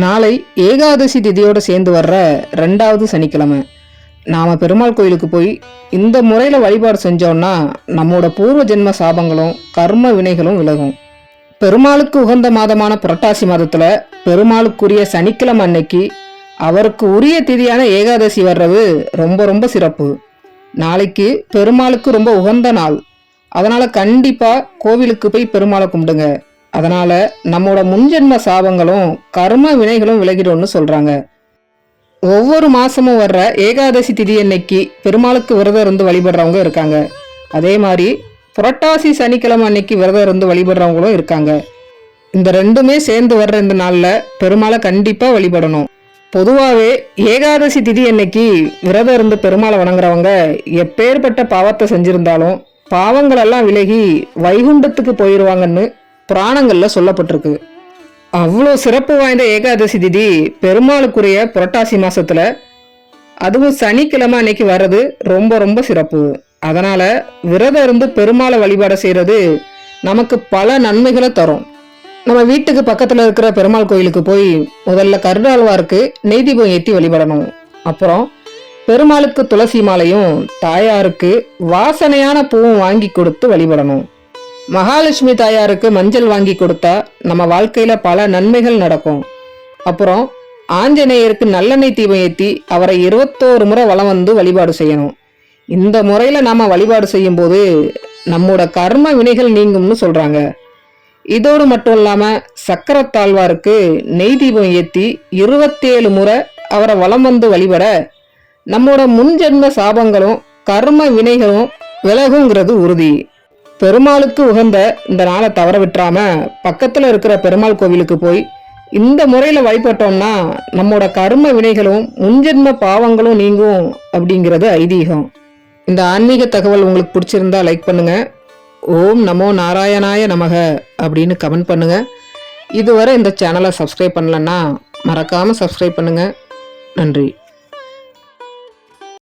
நாளை ஏகாதசி திதியோடு சேர்ந்து வர்ற 2வது சனிக்கிழமை. நாம் பெருமாள் கோயிலுக்கு போய் இந்த முறையில் வழிபாடு செஞ்சோம்னா நம்மோட பூர்வ ஜென்ம சாபங்களும் கர்ம வினைகளும் விலகும். பெருமாளுக்கு உகந்த மாதமான புரட்டாசி மாதத்தில் பெருமாளுக்குரிய சனிக்கிழமை அன்னைக்கு அவருக்கு உரிய திதியான ஏகாதசி வர்றது ரொம்ப ரொம்ப சிறப்பு. நாளைக்கு பெருமாளுக்கு ரொம்ப உகந்த நாள். அதனால் கண்டிப்பாக கோவிலுக்கு போய் பெருமாளை கும்பிடுங்க. அதனால நம்மோட முன்ஜென்ம சாபங்களும் கர்ம வினைகளும் விலகிடும்னு சொல்றாங்க. ஒவ்வொரு மாசமும் வர்ற ஏகாதசி திதி அன்னைக்கு பெருமாளுக்கு விரதம் இருந்து வழிபடுறவங்க இருக்காங்க. அதே மாதிரி புரட்டாசி சனிக்கிழமை அன்னைக்கு விரதம் இருந்து வழிபடுறவங்களும் இருக்காங்க. இந்த ரெண்டுமே சேர்ந்து வர்ற இந்த நாள்ல பெருமாளை கண்டிப்பா வழிபடணும். பொதுவாகவே ஏகாதசி திதி அன்னைக்கு விரதம் இருந்து பெருமாளை வணங்குறவங்க எப்பேற்பட்ட பாவத்தை செஞ்சிருந்தாலும் பாவங்கள் எல்லாம் விலகி வைகுண்டத்துக்கு போயிடுவாங்கன்னு புராணங்கள்ல சொல்லப்பட்டிருக்கு. அவ்வளோ சிறப்பு வாய்ந்த ஏகாதசி திதி பெருமாளுக்குரிய புரட்டாசி மாசத்துல, அதுவும் சனிக்கிழமை அன்னைக்கு வர்றது ரொம்ப ரொம்ப சிறப்பு. அதனால விரதம் இருந்து பெருமாளை வழிபாடு செய்யறது நமக்கு பல நன்மைகளை தரும். நம்ம வீட்டுக்கு பக்கத்துல இருக்கிற பெருமாள் கோயிலுக்கு போய் முதல்ல கருடாழ்வாருக்கு நெய் தீபம் ஏற்றி வழிபடணும். அப்புறம் பெருமாளுக்கு துளசி மாலையும் தாயாருக்கு வாசனையான பூவும் வாங்கி கொடுத்து வழிபடணும். மகாலட்சுமி தாயாருக்கு மஞ்சள் வாங்கி கொடுத்தா நம்ம வாழ்க்கையில பல நன்மைகள் நடக்கும். அப்புறம் ஆஞ்சநேயருக்கு நல்லெண்ணெய் தீபம் ஏற்றி அவரை 21 முறை வலம் வந்து வழிபாடு செய்யணும். இந்த முறையில நாம வழிபாடு செய்யும் போது நம்மோட கர்ம வினைகள் நீங்கும்னு சொல்றாங்க. இதோடு மட்டும் இல்லாம சக்கரத்தாழ்வாருக்கு நெய் தீபம் ஏற்றி 27 முறை அவரை வலம் வந்து வழிபட நம்மோட முன்ஜென்ம சாபங்களும் கர்ம வினைகளும் விலகுங்கிறது உறுதி. பெருமாளுக்கு உகந்த இந்த நாளை தவற விட்டுறாம பக்கத்துல இருக்கிற பெருமாள் கோவிலுக்கு போய் இந்த முறையில வழிபட்டோம்னா நம்மோட கர்ம வினைகளும் முன்ஜென்ம பாவங்களும் நீங்கும் அப்படிங்கிறது ஐதீகம். இந்த ஆன்மீக தகவல் உங்களுக்கு பிடிச்சிருந்தா லைக் பண்ணுங்க. ஓம் நமோ நாராயணாய நமக அப்படின்னு கமெண்ட் பண்ணுங்க. இதுவரை இந்த சேனலை சப்ஸ்கிரைப் பண்ணலன்னா மறக்காம சப்ஸ்கிரைப் பண்ணுங்க. நன்றி.